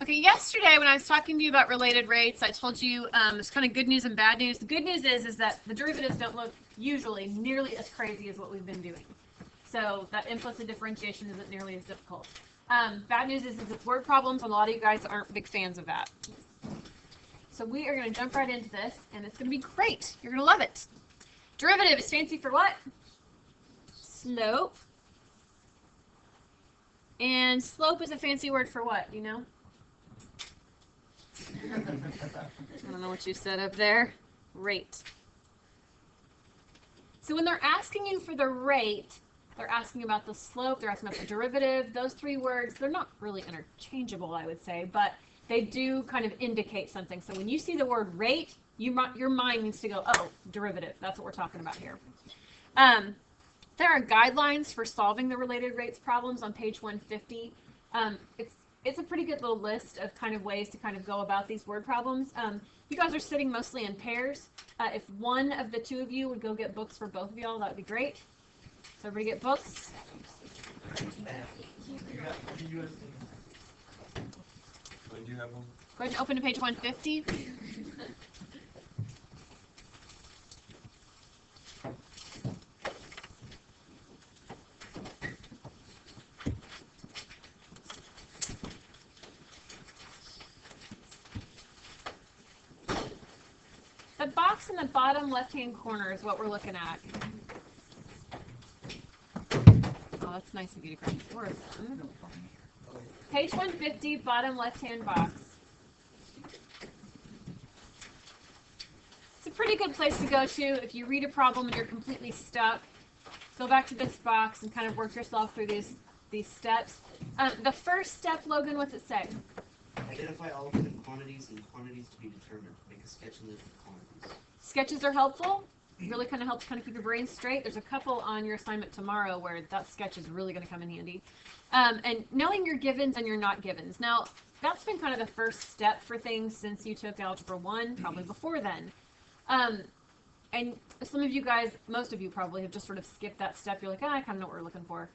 Okay, yesterday when I was talking to you about related rates, I told you it's kind of good news and bad news. The good news is that the derivatives don't look usually nearly as crazy as what we've been doing. So that implicit differentiation isn't nearly as difficult. Bad news is it's word problems, and a lot of you guys aren't big fans of that. So we are going to jump right into this, and it's going to be great. You're going to love it. Derivative is fancy for what? Slope. And slope is a fancy word for what? You know? I don't know what you said up there. Rate. So when they're asking you for the rate, they're asking about the slope, they're asking about the derivative. Those three words, they're not really interchangeable, I would say, but they do kind of indicate something. So when you see the word rate, your mind needs to go, oh, derivative. That's what we're talking about here. There are guidelines for solving the related rates problems on page 150. It's a pretty good little list of kind of ways to kind of go about these word problems. You guys are sitting mostly in pairs. If one of the two of you would go get books for both of y'all, that would be great. So everybody get books. Do you have one? Go ahead and open to page 150. The box in the bottom left-hand corner is what we're looking at. Oh, that's nice of you to grab four of them. Page 150, bottom left-hand box. It's a pretty good place to go to if you read a problem and you're completely stuck. Go back to this box and kind of work yourself through these steps. The first step, Logan, what's it say? Identify all given quantities and quantities to be determined. Make a sketch and list of quantities. Sketches are helpful. Really kind of helps kind of keep your brain straight. There's a couple on your assignment tomorrow where that sketch is really going to come in handy. And knowing your givens and your not givens. Now, that's been kind of the first step for things since you took Algebra 1, probably before then. And some of you guys, most of you probably have just sort of skipped that step. You're like, I kind of know what we're looking for.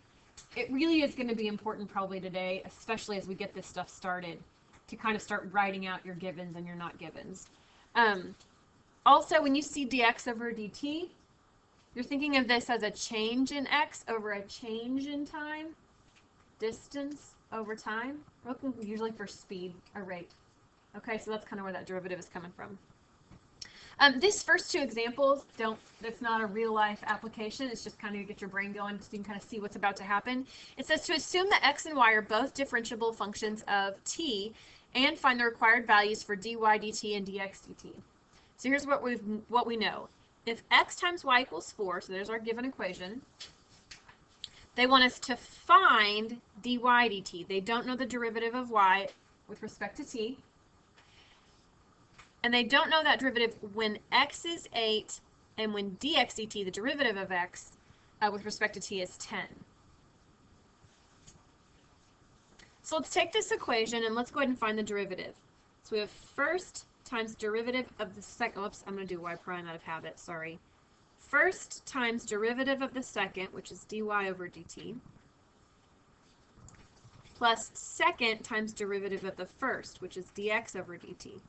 It really is going to be important probably today, especially as we get this stuff started, to kind of start writing out your givens and your not givens. Also, when you see dx over dt, you're thinking of this as a change in x over a change in time, distance over time. We're looking usually for speed or rate. Okay, so that's kind of where that derivative is coming from. These first two examples, that's not a real life application. It's just kind of to get your brain going so you can kind of see what's about to happen. It says to assume that x and y are both differentiable functions of t and find the required values for dy dt and dx dt. So here's what we know. If x times y equals 4, so there's our given equation, they want us to find dy dt. They don't know the derivative of y with respect to t. And they don't know that derivative when x is 8 and when dx dt, the derivative of x, with respect to t is 10. So let's take this equation and let's go ahead and find the derivative. So we have first times derivative of the second, oops, I'm going to do y prime out of habit, sorry. First times derivative of the second, which is dy over dt, plus second times derivative of the first, which is dx over dt.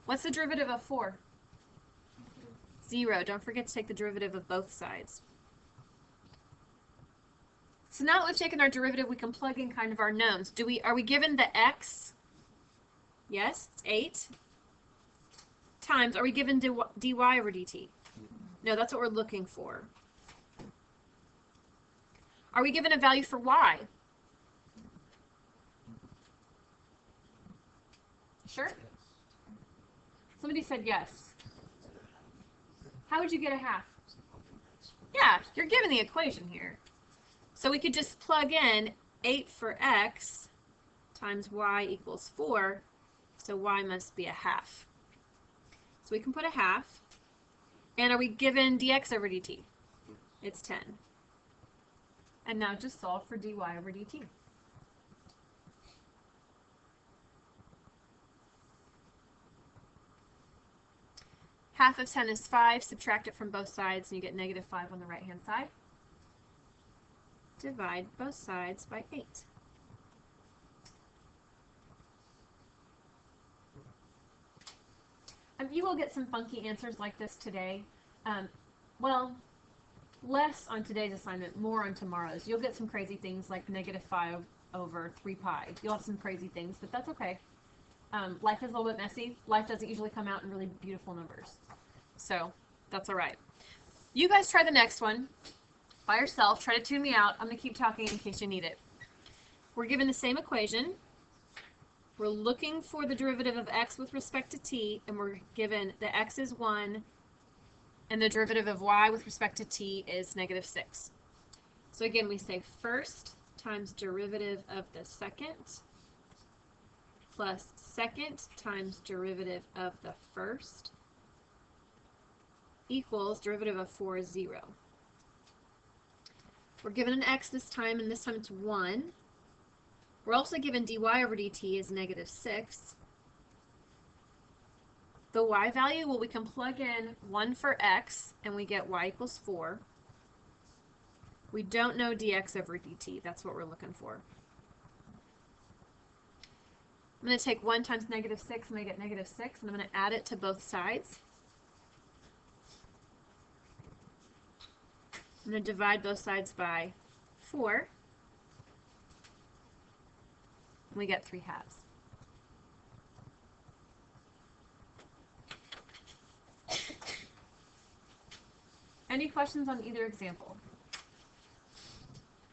What's the derivative of 4? 0. Don't forget to take the derivative of both sides. So now that we've taken our derivative, we can plug in kind of our knowns. Are we given the x? Yes, it's 8. Times, are we given dy over dt? No, that's what we're looking for. Are we given a value for y? Sure? Somebody said yes. How would you get a half? Yeah, you're given the equation here. So we could just plug in 8 for x times y equals 4, so y must be a half. So we can put a half. And are we given dx over dt? It's 10. And now just solve for dy over dt. Half of 10 is 5. Subtract it from both sides, and you get negative 5 on the right-hand side. Divide both sides by 8. you will get some funky answers like this today. Well, less on today's assignment, more on tomorrow's. You'll get some crazy things like -5 over 3 pi. You'll have some crazy things, but that's okay. Life is a little bit messy. Life doesn't usually come out in really beautiful numbers. So that's all right. You guys try the next one by yourself. Try to tune me out. I'm going to keep talking in case you need it. We're given the same equation. We're looking for the derivative of x with respect to t, and we're given the x is 1, and the derivative of y with respect to t is -6. So again, we say first times derivative of the second plus second times derivative of the first equals derivative of 4 is 0. We're given an x this time, and this time it's 1. We're also given dy over dt is -6. The y value, well, we can plug in 1 for x, and we get y equals 4. We don't know dx over dt. That's what we're looking for. I'm going to take 1 times -6, and I get -6, and I'm going to add it to both sides. I'm going to divide both sides by 4. And we get 3/2. Any questions on either example?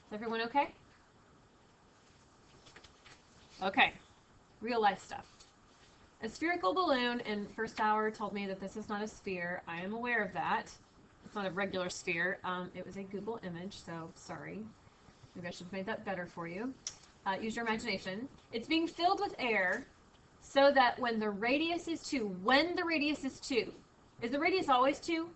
Is everyone okay? Okay. Real life stuff. A spherical balloon in first hour told me that this is not a sphere. I am aware of that. It's not a regular sphere. It was a Google image, so sorry. Maybe I should have made that better for you. Use your imagination. It's being filled with air so that when the radius is 2, is the radius always 2?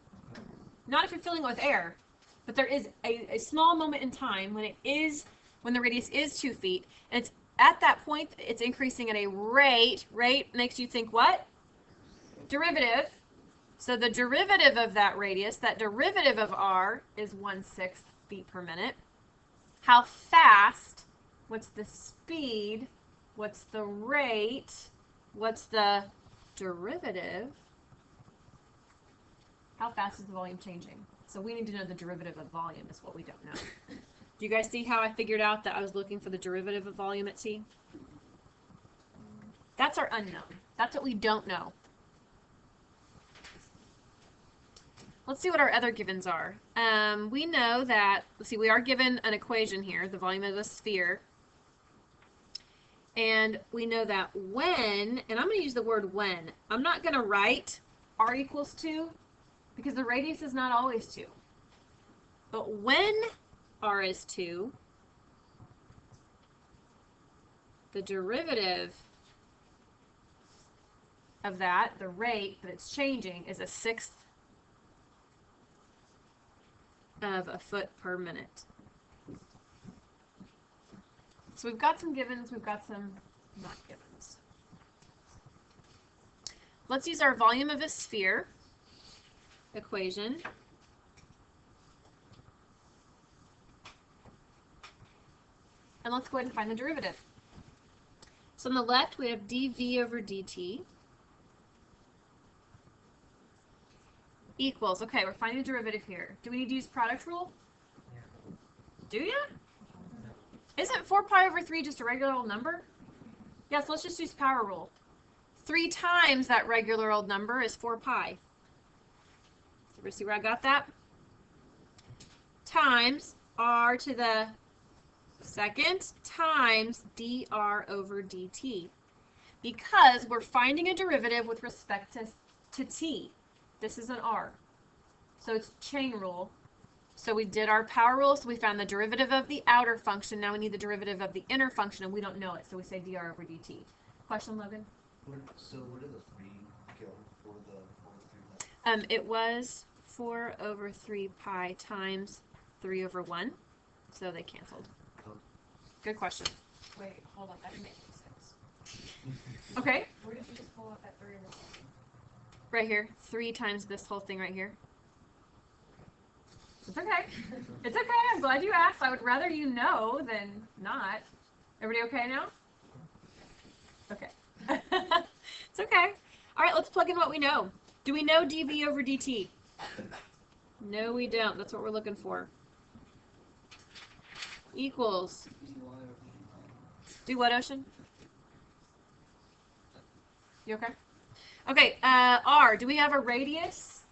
Not if you're filling it with air, but there is a small moment in time when the radius is 2 feet, and it's at that point, it's increasing at a rate. Rate makes you think what? Derivative. So the derivative of that radius, that derivative of r, is 1/6 feet per minute. How fast? What's the speed? What's the rate? What's the derivative? How fast is the volume changing? So we need to know the derivative of volume is what we don't know. Do you guys see how I figured out that I was looking for the derivative of volume at t? That's our unknown. That's what we don't know. Let's see what our other givens are. We know that, let's see, we are given an equation here, the volume of a sphere. And we know that when, and I'm going to use the word when. I'm not going to write r equals 2 because the radius is not always 2. But when r is 2, the derivative of that, the rate that it's changing, is 1/6 of a foot per minute. So we've got some givens, we've got some not givens. Let's use our volume of a sphere equation. And let's go ahead and find the derivative. So on the left, we have dv over dt equals, okay, we're finding the derivative here. Do we need to use product rule? Yeah. Do you? Isn't 4 pi over 3 just a regular old number? Yes, let's just use power rule. 3 times that regular old number is 4 pi. Everybody see where I got that? Times r to the second times dr over dt. Because we're finding a derivative with respect to t. This is an r. So it's chain rule. So we did our power rule, so we found the derivative of the outer function. Now we need the derivative of the inner function, and we don't know it, so we say dr over dt. Question, Logan? So where did the 3 go for the 3? It was 4 over 3 pi times 3 over 1, so they canceled. Oh. Good question. Wait, hold on, that didn't make sense. Okay, Where did you just pull up that 3 over 1? right here. 3 times this whole thing right here. It's okay. It's okay. I'm glad you asked. I would rather you know than not. Everybody okay now? Okay. It's okay. All right, let's plug in what we know. Do we know dv over dt? No, we don't. That's what we're looking for. Equals. Do what, Ocean? You okay? Okay, R, do we have a radius?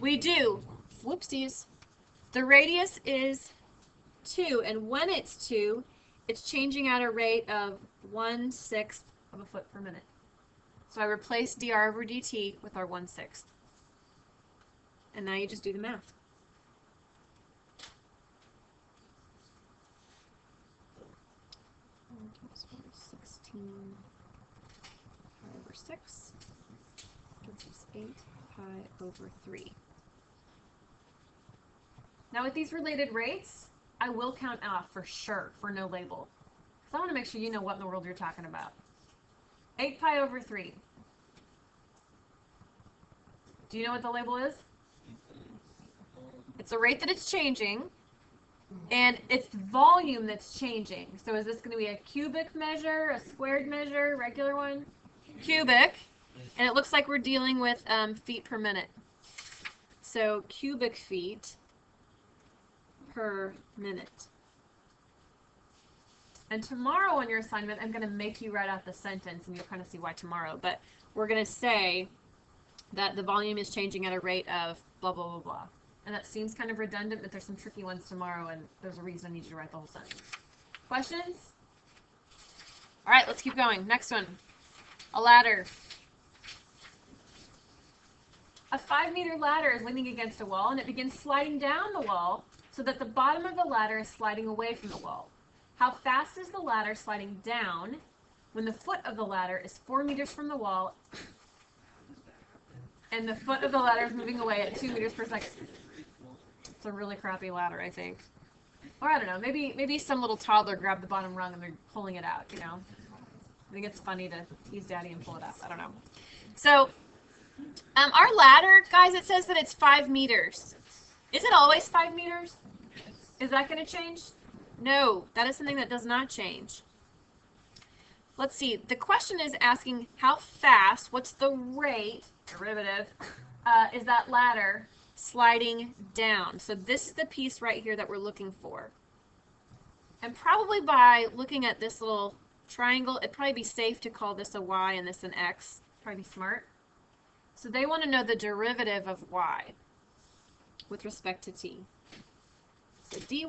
We do. Whoopsies. The radius is 2, and when it's 2, it's changing at a rate of 1/6 of a foot per minute. So I replace dr over dt with our 1/6. And now you just do the math. Times 16 pi over 6 gives us 8 pi over 3. Now with these related rates, I will count off for sure for no label. Because I want to make sure you know what in the world you're talking about. 8 pi over 3. Do you know what the label is? It's the rate that it's changing, and it's volume that's changing. So is this going to be a cubic measure, a squared measure, regular one? Cubic. And it looks like we're dealing with feet per minute. So cubic feet per minute. And tomorrow on your assignment, I'm going to make you write out the sentence, and you'll kind of see why tomorrow. But we're going to say that the volume is changing at a rate of blah, blah, blah, blah. And that seems kind of redundant, but there's some tricky ones tomorrow, and there's a reason I need you to write the whole sentence. Questions? All right, let's keep going. Next one. A ladder. A 5-meter ladder is leaning against a wall, and it begins sliding down the wall so that the bottom of the ladder is sliding away from the wall. How fast is the ladder sliding down when the foot of the ladder is 4 meters from the wall and the foot of the ladder is moving away at 2 meters per second? It's a really crappy ladder, I think. Or I don't know, maybe some little toddler grabbed the bottom rung and they're pulling it out, you know? I think it's funny to tease daddy and pull it out. I don't know. So, our ladder, guys, it says that it's 5 meters. Is it always 5 meters? Is that going to change? No, that is something that does not change. Let's see. The question is asking how fast, what's the rate, derivative, is that ladder sliding down? So this is the piece right here that we're looking for. And probably by looking at this little triangle, it'd probably be safe to call this a y and this an x. Probably be smart. So they want to know the derivative of y with respect to t. So dy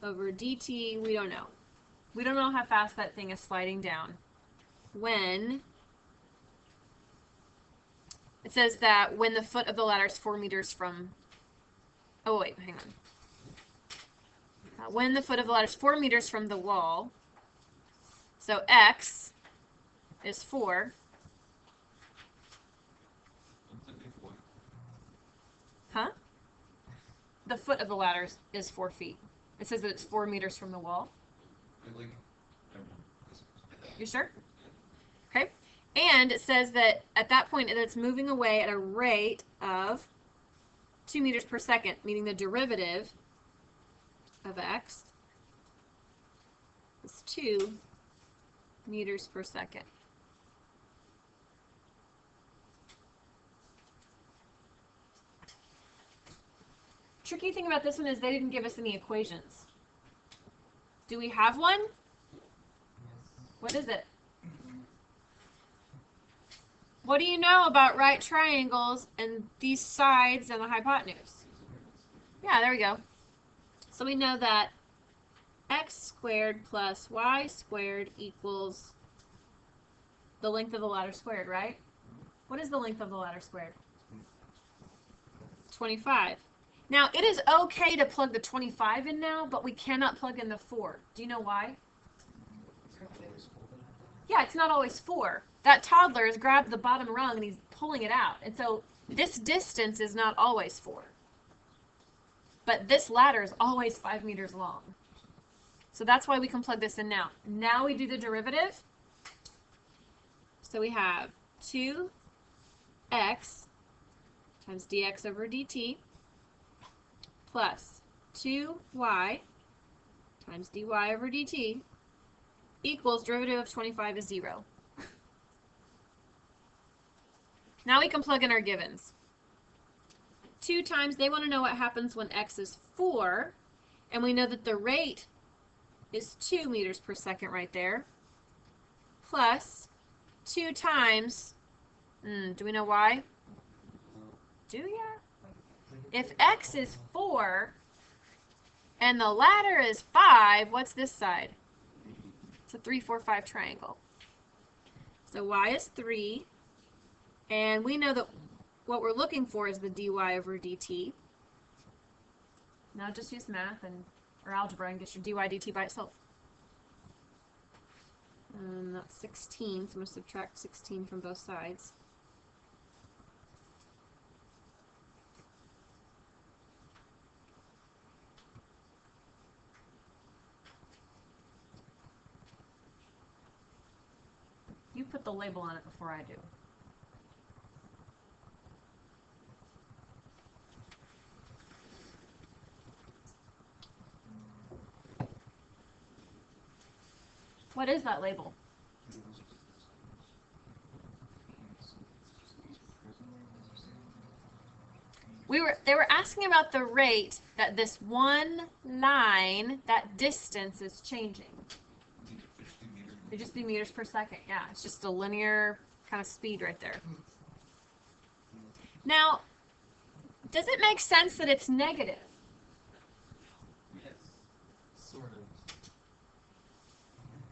over dt, we don't know. We don't know how fast that thing is sliding down. When it says that when the foot of the ladder is 4 meters from, oh wait, hang on. When the foot of the ladder is 4 meters from the wall, so x is 4. Huh? The foot of the ladder is 4 feet. It says that it's 4 meters from the wall. You sure? Okay. And it says that at that point it's moving away at a rate of 2 meters per second, meaning the derivative of x is 2 meters per second. Tricky thing about this one is they didn't give us any equations. Do we have one? What is it? What do you know about right triangles and these sides and the hypotenuse? Yeah, there we go. So we know that x squared plus y squared equals the length of the ladder squared, right? What is the length of the ladder squared? 25. Now, it is okay to plug the 25 in now, but we cannot plug in the 4. Do you know why? Yeah, it's not always 4. That toddler has grabbed the bottom rung and he's pulling it out. And so this distance is not always 4. But this ladder is always 5 meters long. So that's why we can plug this in now. Now we do the derivative. So we have 2x times dx over dt plus 2y times dy over dt equals derivative of 25 is 0. Now we can plug in our givens. 2 times, they want to know what happens when x is 4, and we know that the rate is 2 meters per second right there, plus 2 times, do we know why? Do ya? If x is 4 and the ladder is 5, what's this side? It's a 3, 4, 5 triangle. So y is 3, and we know that what we're looking for is the dy over dt. Now just use math or algebra and get your dy dt by itself. And that's 16, so I'm going to subtract 16 from both sides. You put the label on it before I do. What is that label? They were asking about the rate that this one line, that distance is changing. It'd just be meters per second. Yeah, it's just a linear kind of speed right there. Now, does it make sense that it's negative? Yes. Sort of.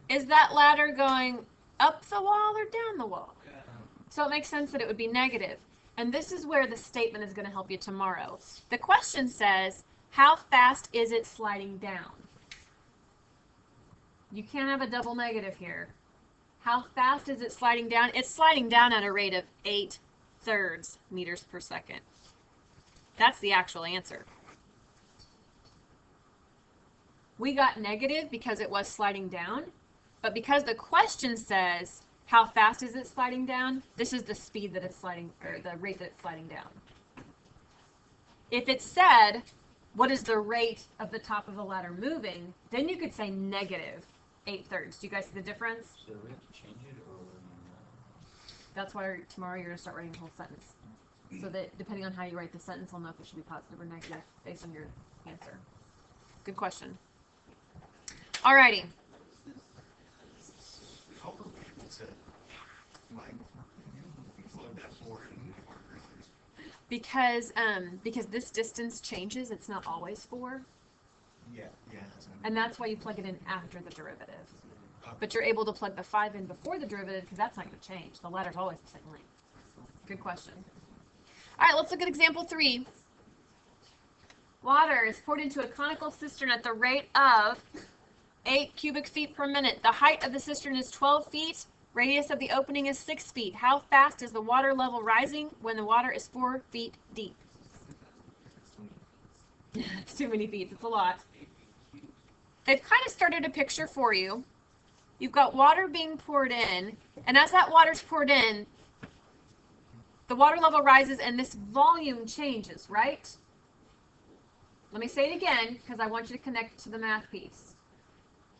Is that ladder going up the wall or down the wall? Yeah. So it makes sense that it would be negative. And this is where the statement is going to help you tomorrow. The question says, how fast is it sliding down? You can't have a double negative here. How fast is it sliding down? It's sliding down at a rate of 8/3 meters per second. That's the actual answer. We got negative because it was sliding down, but because the question says, how fast is it sliding down? This is the speed that it's sliding, or the rate that it's sliding down. If it said, what is the rate of the top of the ladder moving, then you could say negative 8/3. Do you guys see the difference? So we have to change it or That's why tomorrow you're going to start writing the whole sentence. So that depending on how you write the sentence, I'll know if it should be positive or negative based on your answer. Good question. Alrighty. Because this distance changes, it's not always 4. Yeah. And that's why you plug it in after the derivative. But you're able to plug the 5 in before the derivative because that's not going to change. The ladder's always the same length. Good question. All right, let's look at example 3. Water is poured into a conical cistern at the rate of 8 cubic feet per minute. The height of the cistern is 12 feet. Radius of the opening is 6 feet. How fast is the water level rising when the water is 4 feet deep? It's too many feet. It's a lot. They've kind of started a picture for you. You've got water being poured in, and as that water's poured in, the water level rises and this volume changes, right? Let me say it again because I want you to connect it to the math piece.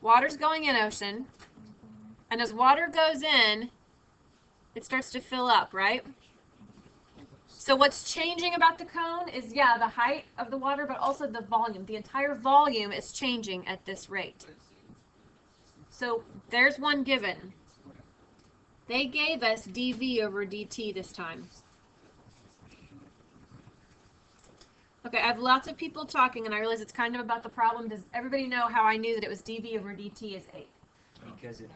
Water's going in, ocean, and as water goes in, it starts to fill up, right? So what's changing about the cone is, yeah, the height of the water, but also the volume. The entire volume is changing at this rate. So there's one given. They gave us dV over dt this time. Okay, I have lots of people talking, and I realize it's kind of about the problem. Does everybody know how I knew that it was dV over dt is 8? Because it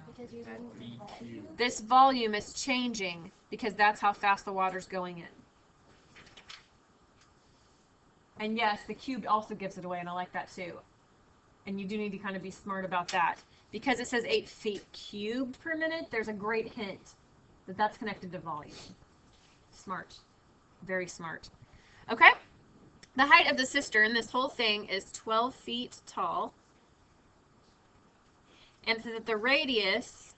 This volume is changing because that's how fast the water's going in. And yes, the cubed also gives it away, and I like that too. And you do need to kind of be smart about that. Because it says 8 feet cubed per minute, there's a great hint that that's connected to volume. Smart. Very smart. Okay? The height of the cistern, this whole thing, is 12 feet tall. And so that the radius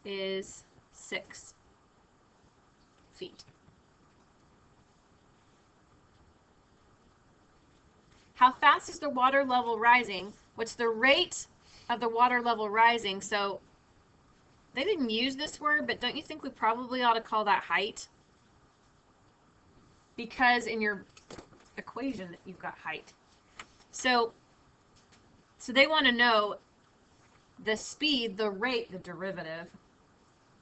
is 6 feet. How fast is the water level rising? What's the rate of the water level rising? So they didn't use this word, but don't you think we probably ought to call that height? Because in your equation, you've got height. So they want to know the speed, the rate, the derivative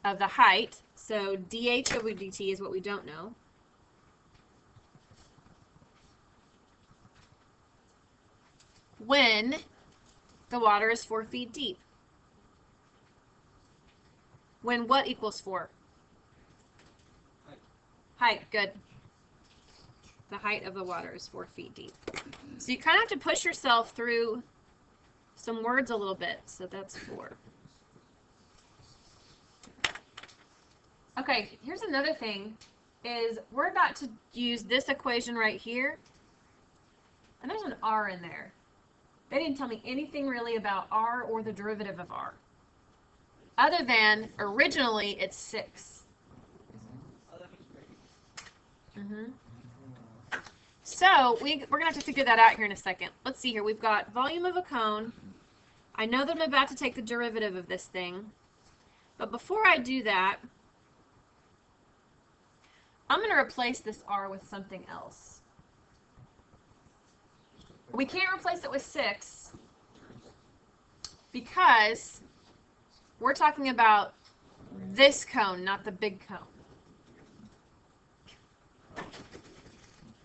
of the height. So dh over dt is what we don't know. When the water is 4 feet deep. When what equals 4? Height, good. The height of the water is 4 feet deep. So you kind of have to push yourself through some words a little bit. So that's 4. Okay, here's another thing, is we're about to use this equation right here. And there's an r in there. They didn't tell me anything really about r or the derivative of r. Other than, originally, it's 6. So, we're going to have to figure that out here in a second. Let's see here. We've got volume of a cone. I know that I'm about to take the derivative of this thing. But before I do that, I'm going to replace this r with something else. We can't replace it with 6 because we're talking about this cone, not the big cone.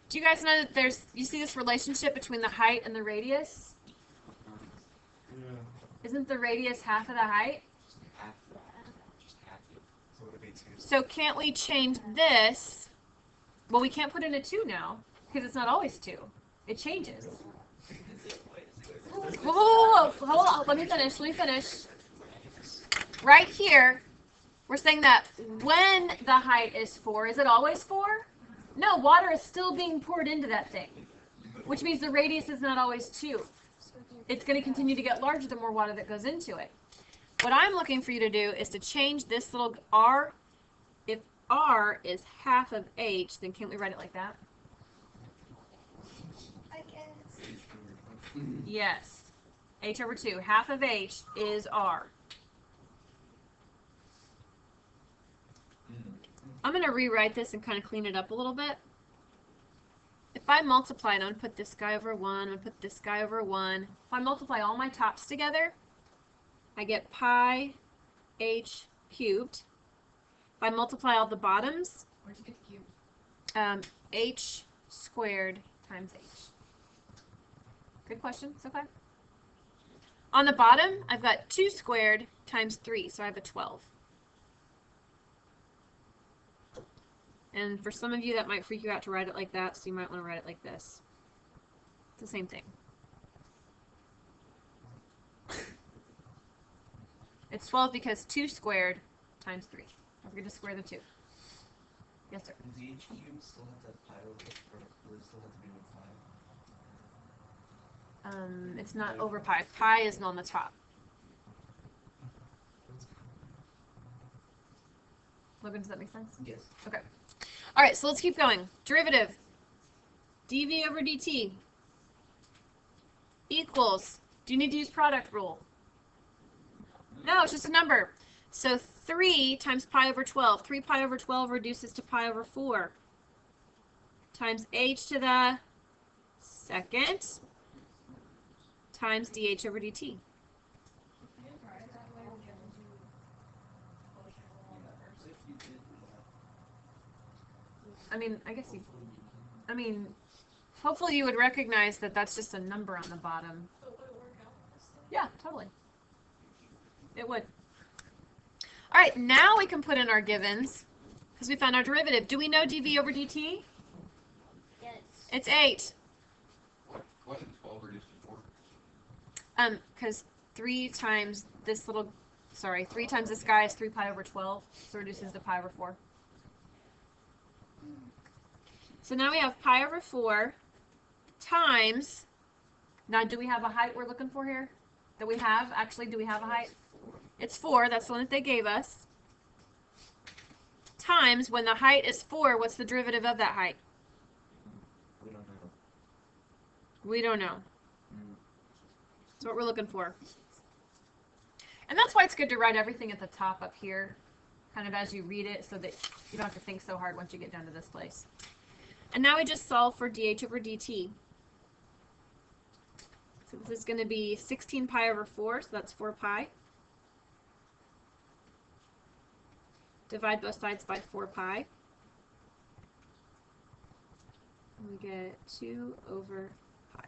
Do you guys know that you see this relationship between the height and the radius? Isn't the radius half of the height? Just half it. So it would be 2. So can't we change this? Well, we can't put in a 2 now because it's not always 2. It changes. Whoa, hold on. Let me finish. Right here, we're saying that when the height is 4, is it always 4? No, water is still being poured into that thing, which means the radius is not always 2. It's going to continue to get larger the more water that goes into it. What I'm looking for you to do is to change this little r. If r is half of h, then can't we write it like that? I guess. Yes. H over 2. Half of h is r. I'm going to rewrite this and kind of clean it up a little bit. If I multiply, and I'm going to put this guy over 1, I'm going to put this guy over 1. If I multiply all my tops together, I get pi h cubed. If I multiply all the bottoms, Where'd you get the cube? h squared times h. Good question. It's okay. On the bottom, I've got 2 squared times 3, so I have a 12. And for some of you, that might freak you out to write it like that, so you might want to write it like this. It's the same thing. It's 12 because 2 squared times 3. Don't forget to square the 2. Yes, sir. Does the h cube still have that pi over it, or does it still have to be with pi? It's not over pi. Pi is on the top. Logan, does that make sense? Yes. Okay. All right, so let's keep going. Derivative. dv over dt equals, do you need to use product rule? No, it's just a number. So 3 times pi over 12. 3 pi over 12 reduces to pi over 4 times h to the second times dh over dt. I mean, hopefully you would recognize that that's just a number on the bottom. Yeah, totally. It would. All right, now we can put in our givens because we found our derivative. Do we know dv over dt? Yes. It's 8. Why did 12 reduce to 4? Because 3 times this guy is 3 pi over 12, so it reduces to pi over 4. So now we have pi over 4 times, now do we have a height we're looking for here? That we have? Actually, do we have a height? It's 4, that's the one that they gave us. Times, when the height is 4, what's the derivative of that height? We don't know. We don't know. That's what we're looking for. And that's why it's good to write everything at the top up here, kind of as you read it, so that you don't have to think so hard once you get down to this place. And now we just solve for dh over dt. So this is going to be 16 pi over 4, so that's 4 pi. Divide both sides by 4 pi. And we get 2 over pi.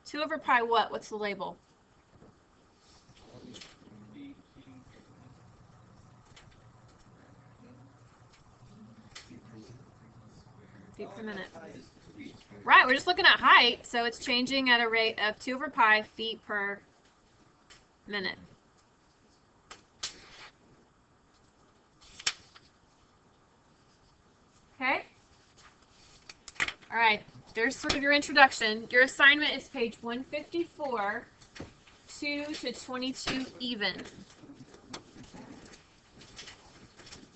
Two over pi what? What's the label? Feet per minute. Right, we're just looking at height, so it's changing at a rate of 2 over pi feet per minute. Okay? All right, there's sort of your introduction. Your assignment is page 154, 2 to 22 even.